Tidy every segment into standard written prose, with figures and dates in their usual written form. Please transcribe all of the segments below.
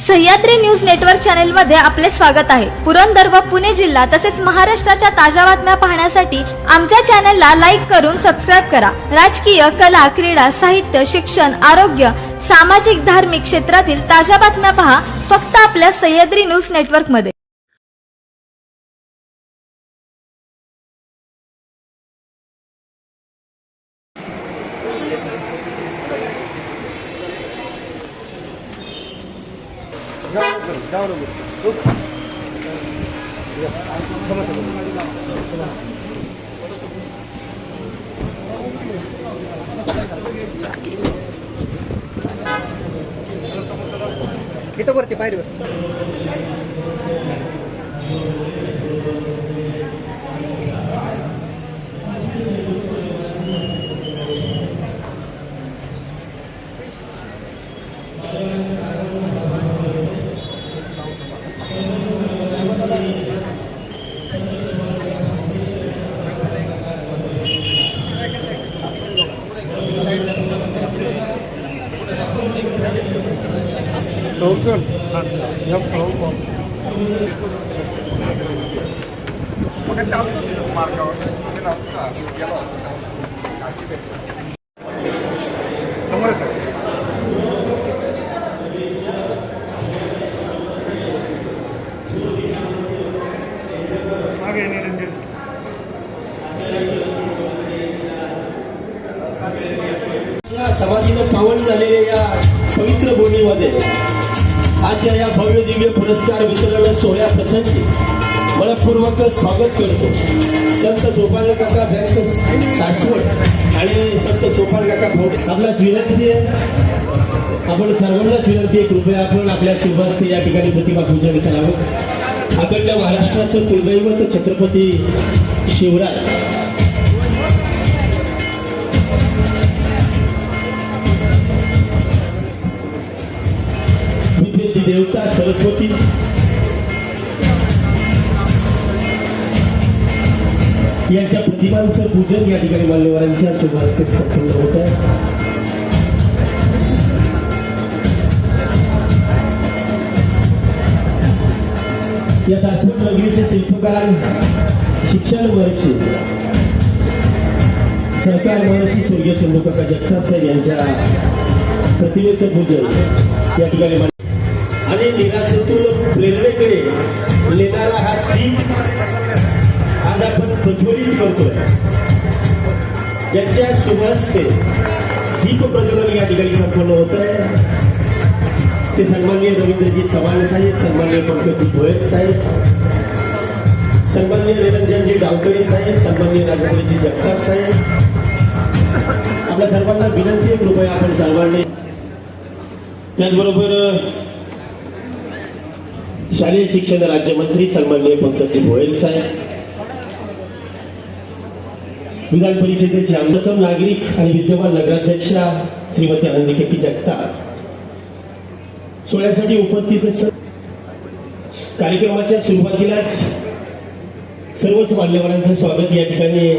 Sahyadri news network channel मध्ये आपले स्वागत आहे। पुरंदर व पुणे जिल्हा तसेच महाराष्ट्राच्या ताज्या बातम्या पाहण्यासाठी आमच्या चॅनलला लाईक करून सबस्क्राइब करा। राजकीय, कला, क्रीडा, साहित्य, शिक्षण, आरोग्य, सामाजिक, धार्मिक क्षेत्रातील ताज्या बातम्या पहा फक्त आपल्या सह्याद्री न्यूज नेटवर्क मध्ये। इथं वरती पायरीवर समाधीनं पावन झालेल्या या पवित्र भूमीमध्ये आजच्या या भव्य दिव्य पुरस्कार वितरण सोहळ्या प्रसंगी मनपूर्वक स्वागत करतो। संत सोपान काका बँक सासवड आणि संत सोपान काका भाऊ आपल्यास विनंती आहे, आपण सर्वांनाच विनंती आहे, कृपया आपण आपल्या शुभ हस्ते या ठिकाणी प्रतिमा पूजन करावं। अखंड महाराष्ट्राचं कुलदैवत छत्रपती शिवराय देवता सरस्वती यांच्या प्रतिमांचं पूजन या ठिकाणी मान्यवरांच्या शुभ हस्ते संपन्न होत आहे। या सासवड नगरीचे शिल्पकार शिक्षण महर्षी सरकार महर्षी स्वर्गीय चंद्रकाका जगताप साहेब यांच्या प्रतिमेचं पूजन या ठिकाणी आणि निराशेतून प्रेरणेकडे नेणारा हा दीप आज आपण प्रज्वलित करतोय। ज्यांच्या शुभ हस्ते दीप प्रज्वलन या ठिकाणी संपन्न होत आहे ते सन्माननीय रवींद्रजी चव्हाण साहेब, सन्माननीय पंकजी भोयर साहेब, सन्माननीय निरंजनजी डावकरी साहेब, सन्माननीय राजेंद्रजी जगताप साहेब। आपल्या सर्वांना विनंती आहे, कृपया आपण सर्वांनी त्याचबरोबर शालेय शिक्षण राज्यमंत्री सन्माननीय पंकजी भोयर साहेब, विधान परिषदेचे प्रथम नागरिक आणि विद्यमान नगराध्यक्षा श्रीमती आनंदीकेती जगताप सोहळ्यासाठी उपस्थित। कार्यक्रमाच्या सुरुवातीलाच सर्वच मान्यवरांचं स्वागत या ठिकाणी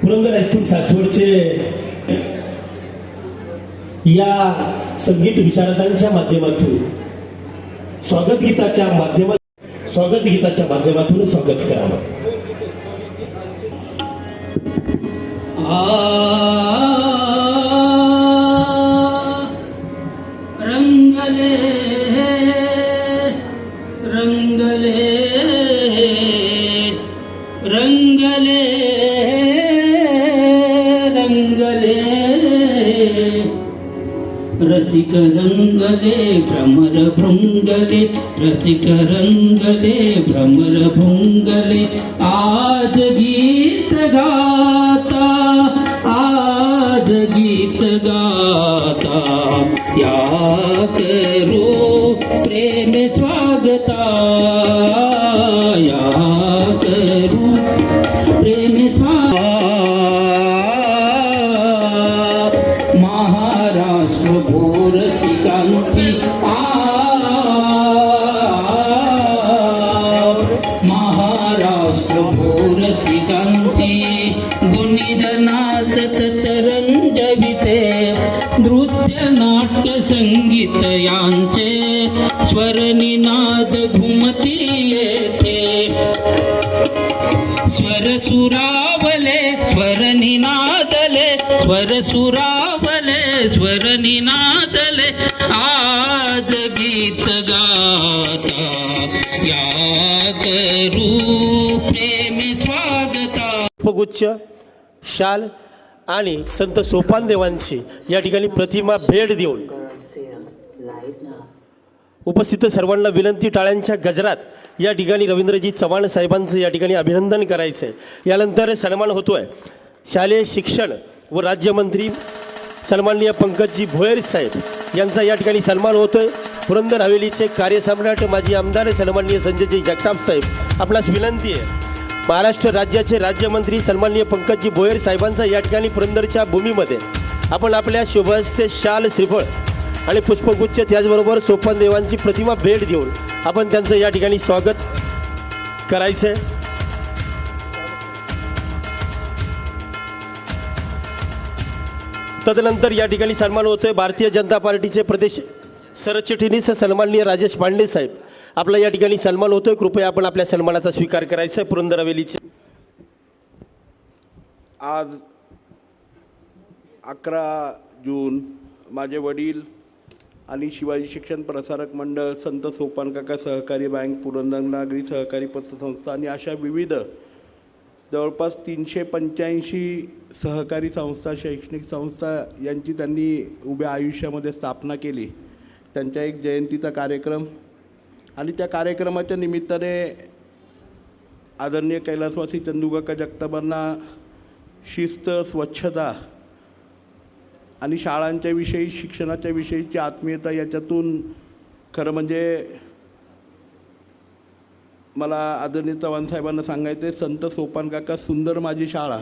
पुरंदर हायस्कूल सासवडचे या संगीत विशारदांच्या माध्यमातून स्वागत गीताच्या माध्यमातून स्वागत करावं। रंगले रंगले रंगले रंगले रसिक रंगले भ्रमर भृंगले, रसिक रंगले भ्रमर भृंगले। आज गीत गाता, आज गीत गाता, या करो प्रेम स्वागता, या करो प्रेम स्वागता। महाराष्ट्र भोरसिकांची महाराष्ट्र भोरसिकांची गुणीजना सतत रंजविते, नृत्य नाट्य संगीत यांचे स्वर निनाद घुमती येथे स्वर सुरावले स्वर निनादले स्वर सुरावले स्वर निनादले आज गीत गाता या करू प्रेमी स्वागता. पुष्पगुच्छ, शाल आणि संत सोपानदेवांची या ठिकाणी प्रतिमा भेट देऊन उपस्थित सर्वांना विनंती, टाळ्यांच्या गजरात या ठिकाणी रवींद्रजी चव्हाण साहेबांचं या ठिकाणी अभिनंदन करायचं आहे. यानंतर सन्मान होतोय शालेय शिक्षण व राज्यमंत्री सन्माननीय पंकजी भोयर साहेब यांचा या ठिकाणी सन्मान होतोय. पुरंदर हवेलीचे कार्यसम्राट माजी आमदार सन्माननीय संजयजी जगताप साहेब, आपणास विनंती आहे महाराष्ट्र राज्याचे राज्यमंत्री सन्माननीय पंकजी भोयर साहेबांचा या ठिकाणी पुरंदरच्या भूमीमध्ये आपण आपल्या शुभहस्ते शाल, श्रीफळ आणि पुष्पगुच्छ त्याचबरोबर सोपानदेवांची प्रतिमा भेट देऊन आपण त्यांचं या ठिकाणी स्वागत करायचं आहे. तदनंतर या ठिकाणी सन्मान होतोय भारतीय जनता पार्टीचे प्रदेश सरचिटणीस सन्माननीय राजेश पांडे साहेब, आपला या ठिकाणी सन्मान होतोय. कृपया आपण आपल्या सन्मानाचा स्वीकार करायचा आहे. पुरंदर हवेलीचे आज 11 जून माझे वडील आणि शिवाजी शिक्षण प्रसारक मंडळ, संत सोपानकाका सहकारी बँक, पुरंदर नागरी सहकारी पतसंस्था आणि अशा विविध जवळपास 385 सहकारी संस्था, शैक्षणिक संस्था यांची त्यांनी उभ्या आयुष्यामध्ये स्थापना केली. त्यांच्या एक जयंतीचा कार्यक्रम आणि त्या कार्यक्रमाच्या निमित्ताने आदरणीय कैलासवासी चंदूकाका जगतापांना शिस्त, स्वच्छता आणि शाळांच्या विषयी, शिक्षणाच्या विषयीची आत्मीयता याच्यातून खरं म्हणजे मला आदरणीय चव्हाण साहेबांना सांगायचं आहे, संत सोपानकाका सुंदर माझी शाळा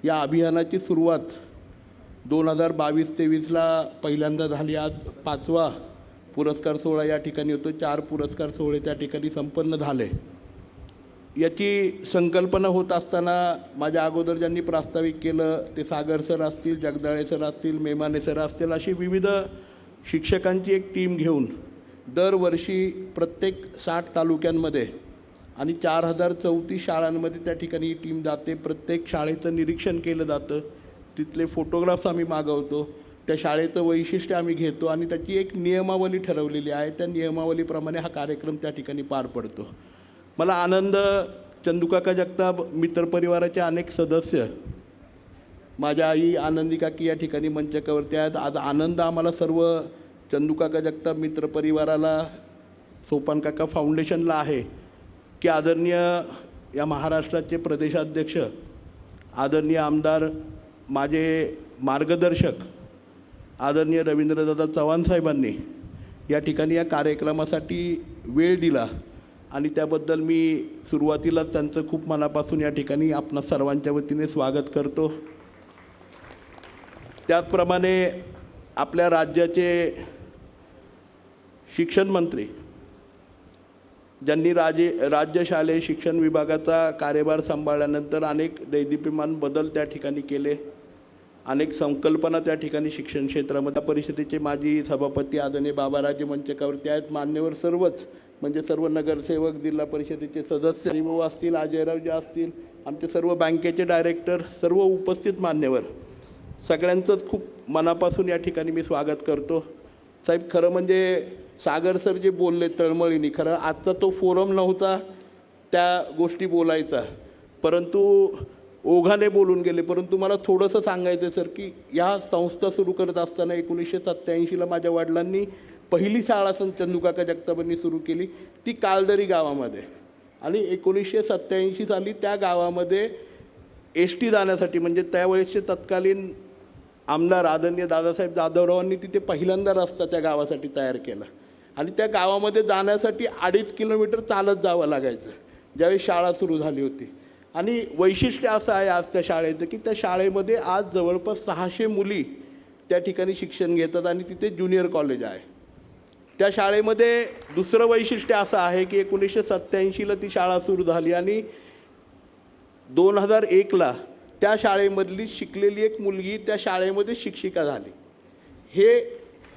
या अभियानाची सुरुवात 2022-23ला पहिल्यांदा झाली. आज 5वा पुरस्कार सोहळा या ठिकाणी होतो. 4 पुरस्कार सोहळे त्या ठिकाणी संपन्न झाले. याची संकल्पना होत असताना माझ्या अगोदर ज्यांनी प्रास्ताविक केलं ते सागर सर असतील, जगदाळे सर असतील, मेमाने सर असतील, अशी विविध शिक्षकांची एक टीम घेऊन दरवर्षी प्रत्येक 60 तालुक्यांमध्ये आणि 4034 शाळांमध्ये त्या ठिकाणी ही टीम जाते. प्रत्येक शाळेचं निरीक्षण केलं जातं, तिथले फोटोग्राफ्स आम्ही मागवतो, त्या शाळेचं वैशिष्ट्य आम्ही घेतो आणि त्याची एक नियमावली ठरवलेली आहे. त्या नियमावलीप्रमाणे हा कार्यक्रम त्या ठिकाणी पार पडतो. मला आनंद, चंदूकाका जगताप मित्रपरिवाराचे अनेक सदस्य, माझ्या आई आनंदी काकी या ठिकाणी मंचकावरती आहेत. आज आनंद आम्हाला सर्व चंदूकाका जगताप मित्रपरिवाराला, सोपानकाका फाउंडेशनला आहे की आदरणीय या महाराष्ट्राचे प्रदेशाध्यक्ष, आदरणीय आमदार, माझे मार्गदर्शक आदरणीय रवींद्रदादा चव्हाण साहेबांनी या ठिकाणी या कार्यक्रमासाठी वेळ दिला आणि त्याबद्दल मी सुरुवातीलाच त्यांचं खूप मनापासून या ठिकाणी आपणा सर्वांच्या वतीने स्वागत करतो. त्याचप्रमाणे आपल्या राज्याचे शिक्षण मंत्री, ज्यांनी राज्य शालेय शिक्षण विभागाचा कार्यभार सांभाळल्यानंतर अनेक दैदिप्यमान बदल त्या ठिकाणी केले, अनेक संकल्पना त्या ठिकाणी शिक्षण क्षेत्रामध्ये. परिषदेचे माजी सभापती आदरणीय बाबाराजे मंचकावरती आहेत. मान्यवर सर्वच, म्हणजे सर्व नगरसेवक, जिल्हा परिषदेचे सदस्य हरिभाऊ असतील, अजयरावजी असतील, आमचे सर्व बँकेचे डायरेक्टर, सर्व उपस्थित मान्यवर, सगळ्यांचंच खूप मनापासून या ठिकाणी मी स्वागत करतो. साहेब, खरं म्हणजे सागर सर जे बोलले तळमळीने, खरं आजचा तो फोरम नव्हता त्या गोष्टी बोलायचा, परंतु ओघाने बोलून गेले. परंतु मला थोडंसं सांगायचं सर की या संस्था सुरू करत असताना 1987ला माझ्या वडिलांनी पहिली शाळा चंदूकाका जगतापांनी सुरू केली, ती कालदरी गावामध्ये, आणि 1987 साली त्या गावामध्ये एस-टी जाण्यासाठी, म्हणजे त्यावेळेसचे तत्कालीन आमदार आदरणीय दादासाहेब जाधवरावांनी तिथे पहिल्यांदा रस्ता त्या गावासाठी तयार केला आणि त्या गावामध्ये जाण्यासाठी 2.5 किलोमीटर चालत जावं लागायचं ज्यावेळी शाळा सुरू झाली होती. आणि वैशिष्ट्य असं आहे आज त्या शाळेचं की त्या शाळेमध्ये आज जवळपास 600 मुली त्या ठिकाणी शिक्षण घेतात आणि तिथे ज्युनियर कॉलेज आहे. त्या शाळेमध्ये दुसरं वैशिष्ट्य असं आहे की 1987ला ती शाळा सुरू झाली आणि 2001ला त्या शाळेमधली शिकलेली एक मुलगी त्या शाळेमध्ये शिक्षिका झाली. हे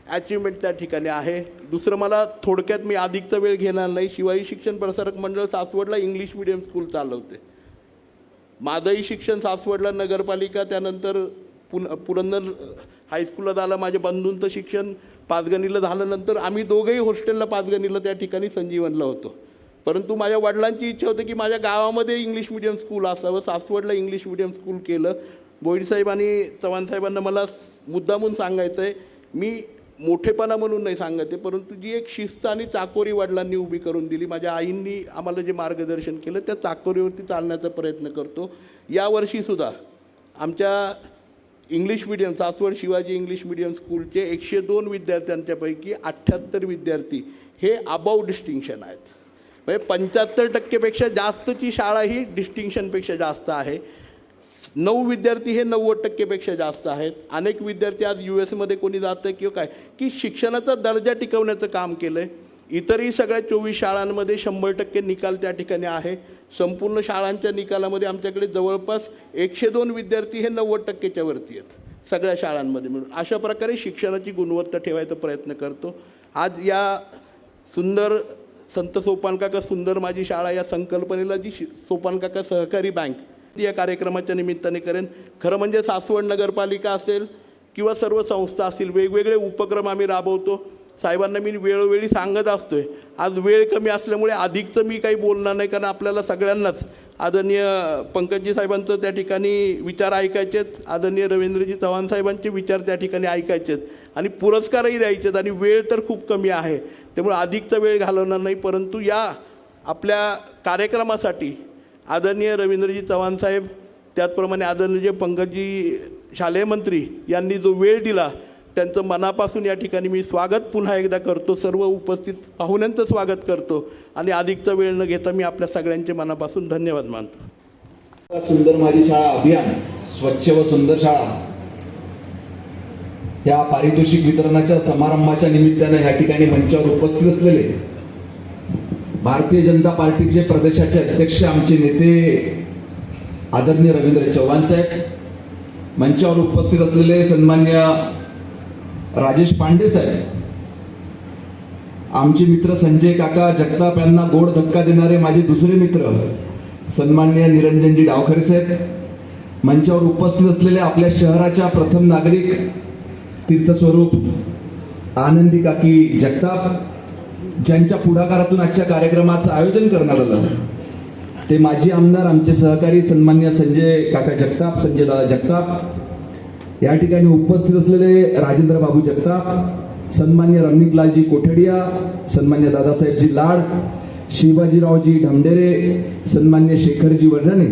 अचिव्हमेंट त्या ठिकाणी आहे. दुसरं मला थोडक्यात मी अधिकचा वेळ घेणार नाही. शिवाजी शिक्षण Prasarak Mandal सासवडला English medium school चालवते. माझंही शिक्षण सासवडला नगरपालिका, त्यानंतर पुरंदर हायस्कूलला झालं. माझ्या बंधूंचं शिक्षण पाचगणीला झालं. नंतर आम्ही दोघंही हॉस्टेलला पाचगणीला त्या ठिकाणी संजीवनला होतो. परंतु माझ्या वडिलांची इच्छा होती की माझ्या गावामध्ये इंग्लिश मिडियम स्कूल असावं. सासवडला इंग्लिश मिडियम स्कूल केलं. बोईडसाहेब आणि चव्हाणसाहेबांना मला मुद्दामून सांगायचं आहे, मी मोठेपणा म्हणून नाही सांगत आहे, परंतु जी एक शिस्त आणि चाकोरी वडिलांनी उभी करून दिली, माझ्या आईंनी आम्हाला जे मार्गदर्शन केलं त्या चाकोरीवरती चालण्याचा प्रयत्न करतो. यावर्षीसुद्धा आमच्या English medium Saswad Shivaji English medium स्कूलचे 102 विद्यार्थ्यांच्यापैकी 78 विद्यार्थी हे अबाव डिस्टिंक्शन आहेत. म्हणजे 75% जास्तची शाळा ही डिस्टिंक्शनपेक्षा जास्त आहे. 9 विद्यार्थी हे 90% जास्त आहेत. अनेक विद्यार्थी आज US मध्ये कोणी जातं किंवा काय, की शिक्षणाचा दर्जा टिकवण्याचं काम केलं आहे. इतरही सगळ्या 24 शाळांमध्ये 100% निकाल त्या ठिकाणी आहे. संपूर्ण शाळांच्या निकालामध्ये आमच्याकडे जवळपास 102 विद्यार्थी हे 90%च्या वरती आहेत सगळ्या शाळांमध्ये मिळून. अशा प्रकारे शिक्षणाची गुणवत्ता ठेवायचा प्रयत्न करतो. आज या सुंदर संत सोपानकाका सुंदर माझी शाळा या संकल्पनेला जी सोपानकाका सहकारी बँक या कार्यक्रमाच्या निमित्ताने करेन. खरं म्हणजे सासवड नगरपालिका असेल किंवा सर्व संस्था असतील, वेगवेगळे उपक्रम आम्ही राबवतो. साहेबांना मी वेळोवेळी सांगत असतोय. आज वेळ कमी असल्यामुळे अधिकचं मी काही बोलणार नाही, कारण आपल्याला सगळ्यांनाच आदरणीय पंकजी साहेबांचं त्या ठिकाणी विचार ऐकायचे आहेत, आदरणीय रवींद्रजी चव्हाण साहेबांचे विचार त्या ठिकाणी ऐकायचे आहेत आणि पुरस्कारही द्यायचे आहेत आणि वेळ तर खूप कमी आहे, त्यामुळे अधिकचा वेळ घालवणार नाही. परंतु या आपल्या कार्यक्रमासाठी आदरणीय रवींद्रजी चव्हाण साहेब, त्याचप्रमाणे आदरणीय पंकजी शालेय मंत्री यांनी जो वेळ दिला त्यांचं मनापासून या ठिकाणी मी स्वागत पुन्हा एकदा करतो. सर्व उपस्थित पाहुण्यांचं स्वागत करतो आणि अधिकचा वेळ न घेता मी आपल्या सगळ्यांचे मनापासून धन्यवाद मानतो. सुंदर माझी शाळा अभियान, स्वच्छ व सुंदर शाळा या पारितोषिक वितरणाच्या समारंभाच्या निमित्तानं या ठिकाणी मंचावर उपस्थित असलेले भारतीय जनता पार्टीचे प्रदेशाचे अध्यक्ष आमचे नेते आदरणीय रवींद्र चव्हाण साहेब, मंचावर उपस्थित असलेले सन्मान्य राजेश पांडे साहेब, आमचे मित्र संजय काका जगताप यांना गोड धक्का देणारे माझे दुसरे मित्र सन्मान्य निरंजनजी डावखरे साहेब, मंचावर उपस्थित असलेले आपल्या शहराच्या प्रथम नागरिक तीर्थस्वरूप आनंदी काकी जगताप, ज्यांच्या पुढाकारातून आजच्या कार्यक्रमाचं आयोजन करण्यात आलं, ते माजी आमदार आमचे सहकारी सन्मान्य संजय काका जगताप, संजय दादा जगताप, या ठिकाणी उपस्थित असलेले राजेंद्र बाबू जगताप, सन्मान्य रमणिकलालजी कोठडिया, सन्मान्य दादासाहेबजी लाड, शिवाजीरावजी ढमडेरे, सन्मान्य शेखरजी वर्धने,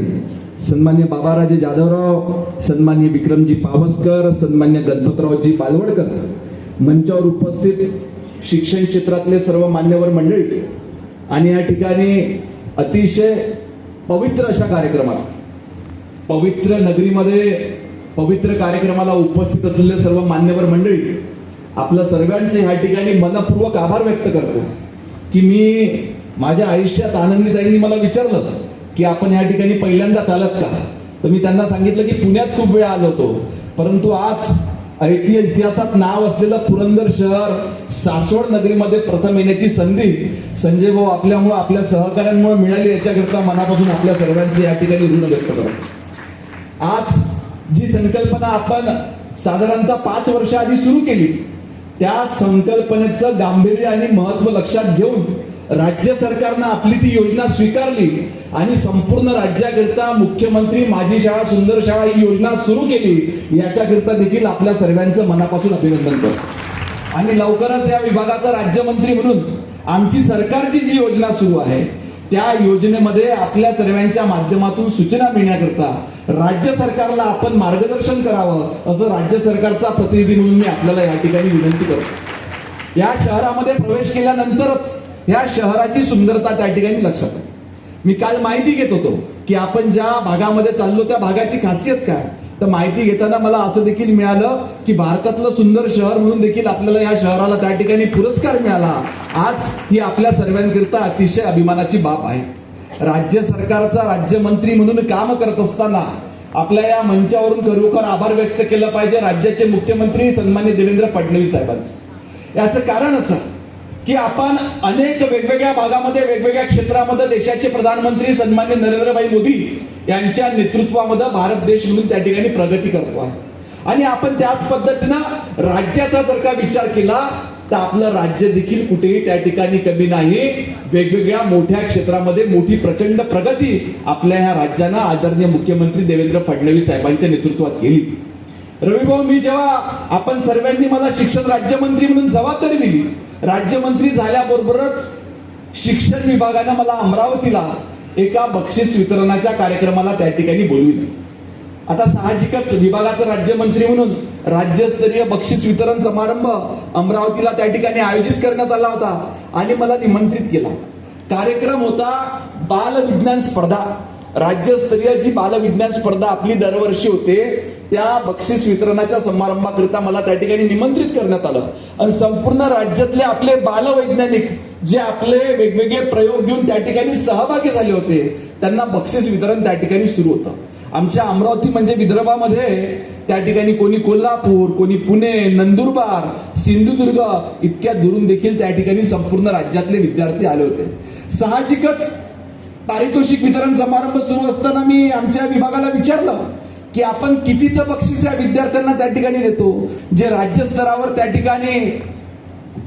सन्मान्य बाबाराजे जाधवराव, सन्मान्य विक्रमजी पावसकर, सन्मान्य गणपतरावजी बालवडकर, मंचावर उपस्थित शिक्षण क्षेत्रातले सर्व मान्यवर मंडळी आणि या ठिकाणी अतिशय पवित्र अशा कार्यक्रमात, पवित्र नगरीमध्ये पवित्र कार्यक्रमाला उपस्थित असलेले सर्व मान्यवर मंडळी, आपल्या सर्वांचे या ठिकाणी मनपूर्वक आभार व्यक्त करतो की मी माझ्या आयुष्यात आनंदीताईंनी मला विचारलं की आपण या ठिकाणी पहिल्यांदाच आलात का, तर मी त्यांना सांगितलं की पुण्यात खूप वेळ आलो होतो, परंतु आज इतिहासात नाव असलेलं पुरंदर शहर सासवड नगरीमध्ये प्रथम येण्याची संधी संजय भाऊ आपल्यामुळे आपल्या सहकाऱ्यांमुळे मिळाली, याच्याकरता मनापासून आपल्या सर्वांचे या ठिकाणी ऋण व्यक्त करतो. आज जी संकल्पना आपण साधारणतः 5 वर्षाआधी सुरू केली, त्या संकल्पनेचं गांभीर्य आणि महत्व लक्षात घेऊन राज्य सरकारनं आपली ती योजना स्वीकारली आणि संपूर्ण राज्याकरिता मुख्यमंत्री माझी शाळा सुंदर शाळा ही योजना सुरू केली. याच्याकरिता देखील आपल्या सर्वांचं मनापासून अभिनंदन करतो. आणि लवकरच या विभागाचा राज्यमंत्री म्हणून आमची सरकारची जी योजना सुरू आहे त्या योजनेमध्ये आपल्या सर्वांच्या माध्यमातून सूचना मिळण्याकरता राज्य सरकारला आपण मार्गदर्शन करावं असं राज्य सरकारचा प्रतिनिधी म्हणून मी आपल्याला या ठिकाणी विनंती करतो. या शहरामध्ये प्रवेश केल्यानंतरच या शहराची सुंदरता त्या ठिकाणी लक्षात आहे. मी काल माहिती घेत होतो की आपण ज्या भागामध्ये चाललो त्या भागाची खासियत काय, तर माहिती घेताना मला असं देखील मिळालं की भारतातलं सुंदर शहर म्हणून देखील आपल्याला या शहराला त्या ठिकाणी पुरस्कार मिळाला. आज ही आपल्या सर्वांकरिता अतिशय अभिमानाची बाब आहे. राज्य सरकारचा राज्यमंत्री म्हणून काम करत असताना आपल्या या मंचावरून खरोखर आभार व्यक्त केला पाहिजे राज्याचे मुख्यमंत्री सन्मान्य देवेंद्र फडणवीस साहेबांचे. याचं कारण असं की आपण अनेक वेगवेगळ्या भागामध्ये वेगवेगळ्या क्षेत्रामध्ये देशाचे प्रधानमंत्री सन्मान्य नरेंद्रभाई मोदी यांच्या नेतृत्वामध्ये भारत देश म्हणून त्या ठिकाणी प्रगती करतो आहे. आणि आपण त्याच पद्धतीनं राज्याचा जर का विचार केला तर आपलं राज्य देखील कुठेही त्या ठिकाणी कमी नाही. वेगवेगळ्या मोठ्या क्षेत्रामध्ये मोठी प्रचंड प्रगती आपल्या ह्या राज्यानं आदरणीय मुख्यमंत्री देवेंद्र फडणवीस साहेबांच्या नेतृत्वात केली. रविभाऊ, मी जेव्हा आपण सर्वांनी मला शिक्षण राज्यमंत्री म्हणून जबाबदारी दिली, राज्यमंत्री झाल्याबरोबरच शिक्षण विभागानं मला अमरावतीला एका बक्षीस वितरणाच्या कार्यक्रमाला त्या ठिकाणी बोलविले. आता साहजिकच विभागाचा राज्यमंत्री म्हणून राज्यस्तरीय बक्षीस वितरण समारंभ अमरावतीला त्या ठिकाणी आयोजित करण्यात आला होता आणि मला निमंत्रित केला. कार्यक्रम होता बाल विज्ञान स्पर्धा. राज्यस्तरीय जी बाल विज्ञान स्पर्धा आपली दरवर्षी होते त्या बक्षीस वितरणाच्या समारंभाकरिता मला त्या ठिकाणी निमंत्रित करण्यात आलं आणि संपूर्ण राज्यातले आपले बालवैज्ञानिक जे आपले वेगवेगळे प्रयोग घेऊन त्या ठिकाणी सहभागी झाले होते त्यांना बक्षीस वितरण त्या ठिकाणी सुरू होतं. आमच्या अमरावती म्हणजे विदर्भामध्ये त्या ठिकाणी कोणी कोल्हापूर, कोणी पुणे, नंदुरबार, सिंधुदुर्ग इतक्या दुरून देखील त्या ठिकाणी संपूर्ण राज्यातले विद्यार्थी आले होते. साहजिकच पारितोषिक वितरण समारंभ सुरू असताना मी आमच्या विभागाला विचारलं की आपण कितीचं बक्षीस या विद्यार्थ्यांना त्या ठिकाणी देतो, जे राज्यस्तरावर त्या ठिकाणी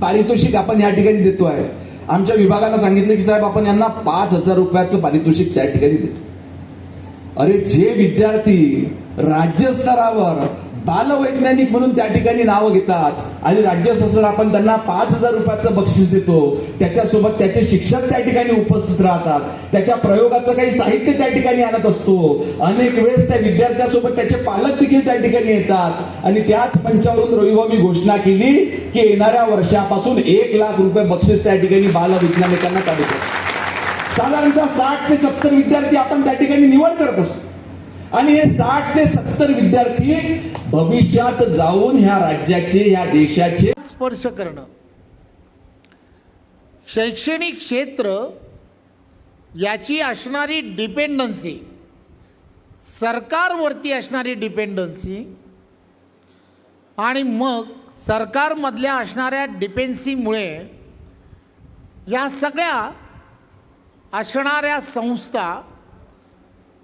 पारितोषिक आपण या ठिकाणी देतो आहे. आमच्या विभागाला सांगितलं की साहेब आपण यांना 5,000 रुपयाचं पारितोषिक त्या ठिकाणी देतो. अरे, जे विद्यार्थी राज्यस्तरावर बालवैज्ञानिक म्हणून त्या ठिकाणी नावं घेतात आणि राज्यस्तरावर आपण त्यांना 5,000 रुपयाचं बक्षीस देतो, त्याच्यासोबत त्याचे शिक्षक त्या ठिकाणी उपस्थित राहतात, त्याच्या प्रयोगाचं काही साहित्य त्या ठिकाणी आणत असतो, अनेक वेळेस त्या विद्यार्थ्यासोबत त्याचे पालक देखील त्या ठिकाणी येतात आणि त्याच मंचावरून रविवार मी घोषणा केली की येणाऱ्या वर्षापासून 1,00,000 रुपये बक्षीस त्या ठिकाणी बालवैज्ञानिकांना काढू शकतो. साधारणतः 60 ते 70 विद्यार्थी आपण त्या ठिकाणी निवड करत असतो आणि हे 60 ते 70 विद्यार्थी भविष्यात जाऊन ह्या राज्याचे, ह्या देशाचे स्पर्श करणं. शैक्षणिक क्षेत्र याची असणारी डिपेंडन्सी, सरकारवरती असणारी डिपेंडन्सी आणि मग सरकारमधल्या असणाऱ्या डिपेंडन्सीमुळे या सगळ्या असणाऱ्या संस्था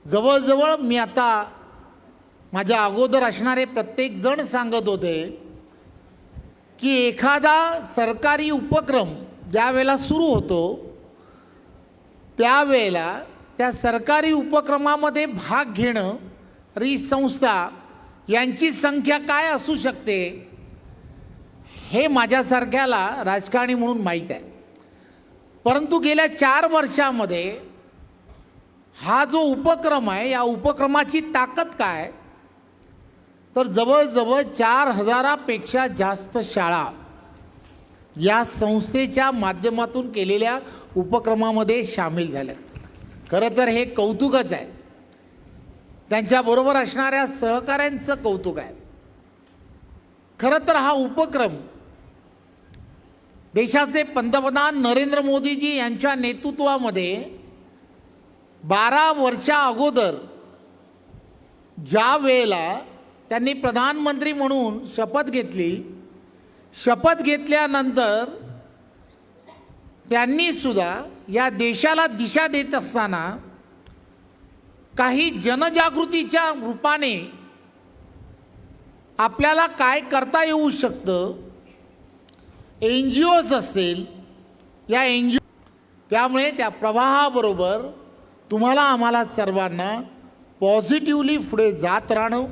जवळजवळ मी आता माझ्या अगोदर असणारे प्रत्येक जण सांगत होते की एखादा सरकारी उपक्रम ज्या वेळेला सुरू होतो त्यावेळेला त्या सरकारी उपक्रमामध्ये भाग घेणारी संस्था यांची संख्या काय असू शकते हे माझ्यासारख्याला राजकारणी म्हणून माहीत आहे. परंतु गेल्या 4 वर्षामध्ये हा जो उपक्रम आहे या उपक्रमाची ताकद काय, तर जवळजवळ 4,000पेक्षा जास्त शाळा या संस्थेच्या माध्यमातून केलेल्या उपक्रमामध्ये सामील झाल्या. खरं तर हे कौतुकच आहे, त्यांच्याबरोबर असणाऱ्या सहकाऱ्यांचं कौतुक आहे. खरं तर हा उपक्रम देशाचे पंतप्रधान नरेंद्र मोदीजी यांच्या नेतृत्वामध्ये 12 वर्षा अगोदर ज्या वेळेला त्यांनी प्रधानमंत्री म्हणून शपथ घेतली, शपथ घेतल्यानंतर त्यांनी सुद्धा या देशाला दिशा देत असताना काही जनजागृतीच्या रूपाने आपल्याला काय करता येऊ शकतं, NGOs असतील, या NGO त्यामुळे त्या प्रवाहाबरोबर तुम्हाला आम्हाला सर्वांना पॉझिटिव्हली पुढे जात राहणं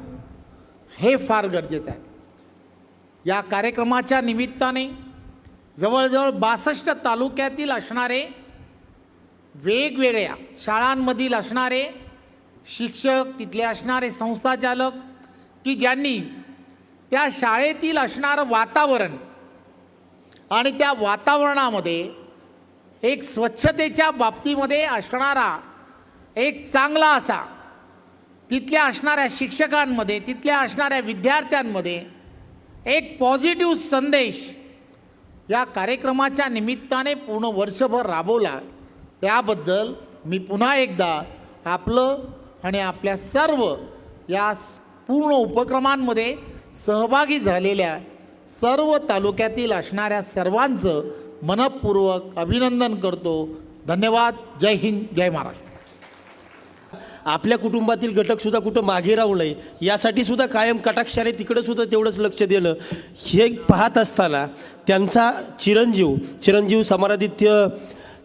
हे फार गरजेचं आहे. या कार्यक्रमाच्या निमित्ताने जवळजवळ 62 तालुक्यातील असणारे वेगवेगळ्या शाळांमधील असणारे शिक्षक, तिथले असणारे संस्थाचालक की ज्यांनी त्या शाळेतील असणारं वातावरण आणि त्या वातावरणामध्ये एक स्वच्छतेच्या बाबतीमध्ये असणारा एक चांगला असा तिथल्या असणाऱ्या शिक्षकांमध्ये, तिथल्या असणाऱ्या विद्यार्थ्यांमध्ये एक पॉझिटिव्ह संदेश या कार्यक्रमाच्या निमित्ताने पूर्ण वर्षभर राबवला. त्याबद्दल मी पुन्हा एकदा आपलं आणि आपल्या सर्व या पूर्ण उपक्रमांमध्ये सहभागी झालेल्या सर्व तालुक्यातील असणाऱ्या सर्वांचं मनपूर्वक अभिनंदन करतो. धन्यवाद. जय हिंद, जय महाराष्ट्र. आपल्या कुटुंबातील घटकसुद्धा कुठं मागे राहू नये यासाठी सुद्धा कायम कटाक्षाने तिकडं सुद्धा तेवढंच लक्ष देणं हे पाहत असताना त्यांचा चिरंजीव समरादित्य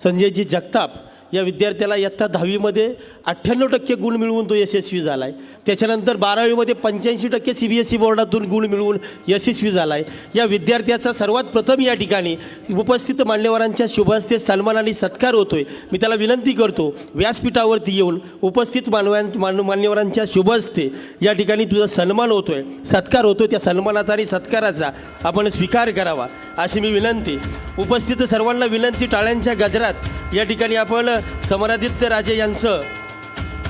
संजयजी जगताप या विद्यार्थ्याला इयत्ता 10वीमध्ये 98% गुण मिळवून तो यशस्वी झाला आहे. त्याच्यानंतर 12वीमध्ये 85% CBSE बोर्डातून गुण मिळवून यशस्वी झाला आहे. या विद्यार्थ्याचा सर्वात प्रथम या ठिकाणी उपस्थित मान्यवरांच्या शुभहस्ते सन्मान आणि सत्कार होतोय. मी त्याला विनंती करतो व्यासपीठावरती येऊन उपस्थित मान्यवरांच्या शुभहस्ते या ठिकाणी तुझा सन्मान होतोय, सत्कार होतोय. त्या सन्मानाचा आणि सत्काराचा आपण स्वीकार करावा अशी मी विनंती. उपस्थित सर्वांना विनंती, टाळ्यांच्या गजरात या ठिकाणी आपण समरादित्य राजे यांचं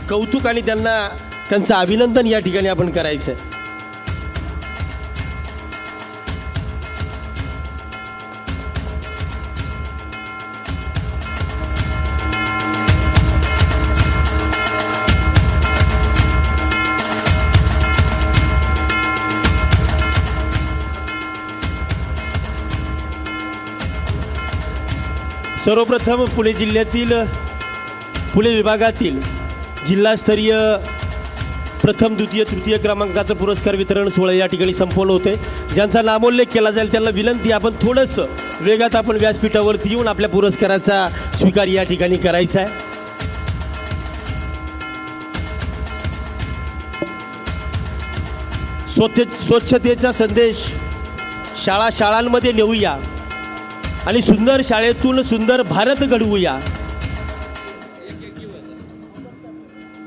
कौतुक आणि त्यांचं अभिनंदन या ठिकाणी आपण करायचं. सर्वप्रथम पुणे जिल्ह्यातील पुणे विभागातील जिल्हास्तरीय प्रथम, द्वितीय, तृतीय क्रमांकाचं पुरस्कार वितरण सोहळा या ठिकाणी संपन्न होते. ज्यांचा नामोल्लेख केला जाईल त्यांना विनंती, आपण थोडंसं वेगात आपण व्यासपीठावरती येऊन आपल्या पुरस्काराचा स्वीकार या ठिकाणी करायचा आहे. स्वच्छतेचा संदेश शाळांमध्ये नेऊया आणि सुंदर शाळेतून सुंदर भारत घडवूया.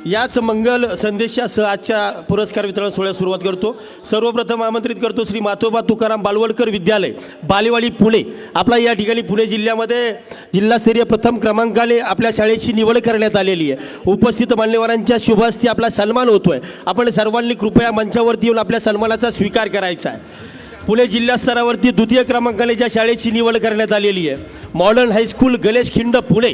याच मंगल संदेशासह आजच्या पुरस्कार वितरण सोहळ्यास सुरुवात करतो. सर्वप्रथम आमंत्रित करतो श्री मातोबा तुकाराम बालवडकर विद्यालय बालेवाडी पुणे. आपला या ठिकाणी पुणे जिल्ह्यामध्ये जिल्हास्तरीय प्रथम क्रमांकाने आपल्या शाळेची निवड करण्यात आलेली आहे. उपस्थित मान्यवरांच्या शुभहस्ते आपला सन्मान होतोय. आपण सर्वांनी कृपया मंचावरती येऊन आपल्या सन्मानाचा स्वीकार करायचा आहे. पुणे जिल्हा स्तरावरती द्वितीय क्रमांकाने ज्या शाळेची निवड करण्यात आलेली आहे, modern high school Ganeshkhind Pune.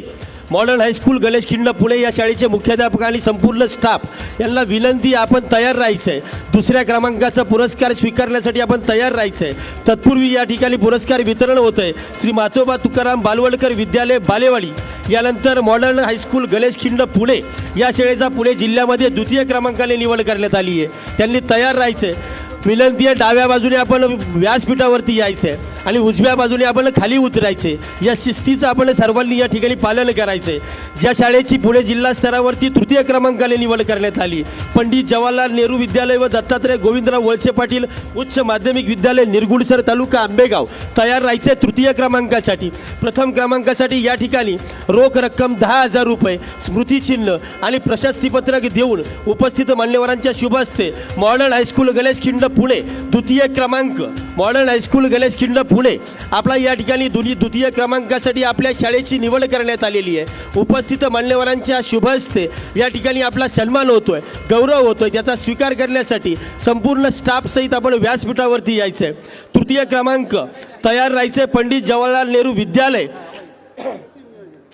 Modern high school Ganeshkhind Pune या शाळेचे मुख्याध्यापक आणि संपूर्ण स्टाफ यांना विनंती, आपण तयार राहायचं आहे. दुसऱ्या क्रमांकाचा पुरस्कार स्वीकारण्यासाठी आपण तयार राहायचं आहे. तत्पूर्वी या ठिकाणी पुरस्कार वितरण होतं आहे. श्री मातोबा तुकाराम बालवडकर विद्यालय बालेवाडी, यानंतर मॉडर्न हायस्कूल गणेशखिंड पुणे या शाळेचा पुणे जिल्ह्यामध्ये द्वितीय क्रमांकाने निवड करण्यात आली आहे. त्यांनी तयार राहायचं आहे. विनंती आहे, डाव्या बाजूने आपण व्यासपीठावरती यायचं आहे आणि उजव्या बाजूने आपण खाली उतरायचे. या शिस्तीचं आपण सर्वांनी या ठिकाणी पालन करायचं आहे. ज्या शाळेची पुणे जिल्हा स्तरावरती तृतीय क्रमांकाने निवड करण्यात आली, पंडित जवाहरलाल नेहरू विद्यालय व दत्तात्रय गोविंदराव वळसे पाटील उच्च माध्यमिक विद्यालय निरगुडसर तालुका आंबेगाव, तयार राहायचं आहे तृतीय क्रमांकासाठी. प्रथम क्रमांकासाठी या ठिकाणी रोख रक्कम 10,000 रुपये, स्मृतिचिन्ह आणि प्रशस्तीपत्रक देऊन उपस्थित मान्यवरांच्या शुभहस्ते मॉडर्न हायस्कूल गणेशखिंड पुणे द्वितीय क्रमांक, मॉडर्न हायस्कूल गणेशखिंड पुणे आपला या ठिकाणी द्वितीय क्रमांकासाठी आपल्या शाळेची निवड करण्यात आलेली आहे. उपस्थित मान्यवरांच्या शुभहस्ते या ठिकाणी आपला सन्मान होतोय, गौरव होतोय. त्याचा स्वीकार करण्यासाठी संपूर्ण स्टाफ सहित आपण व्यासपीठावरती यायचं आहे. तृतीय क्रमांक तयार राहायचे पंडित जवाहरलाल नेहरू विद्यालय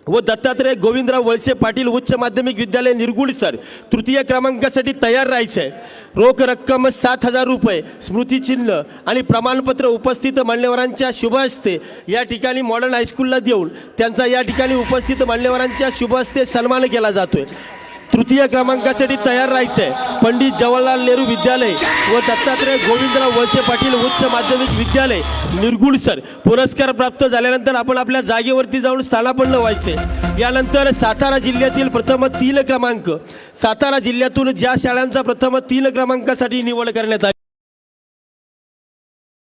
व दत्तात्रय गोविंदराव वळसे पाटील उच्च माध्यमिक विद्यालय निरगुडसर, तृतीय क्रमांकासाठी तयार राहायचं आहे. रोख रक्कम 7,000 रुपये, स्मृतिचिन्ह आणि प्रमाणपत्र उपस्थित मान्यवरांच्या शुभहस्ते या ठिकाणी मॉडर्न हायस्कूलला देऊन त्यांचा या ठिकाणी उपस्थित मान्यवरांच्या शुभहस्ते सन्मान केला जातोय. तृतीय क्रमांकासाठी तयार राहायचं आहे पंडित जवाहरलाल नेहरू विद्यालय व दत्तात्रय गोविंदराव वळसे पाटील उच्च माध्यमिक विद्यालय निरगुडसर. पुरस्कार प्राप्त झाल्यानंतर आपण आपल्या जागेवरती जाऊन स्थानापन्न व्हायचे. यानंतर सातारा जिल्ह्यातील प्रथम 3 क्रमांक, सातारा जिल्ह्यातून ज्या शाळांचा प्रथम 3 क्रमांकासाठी निवड करण्यात आली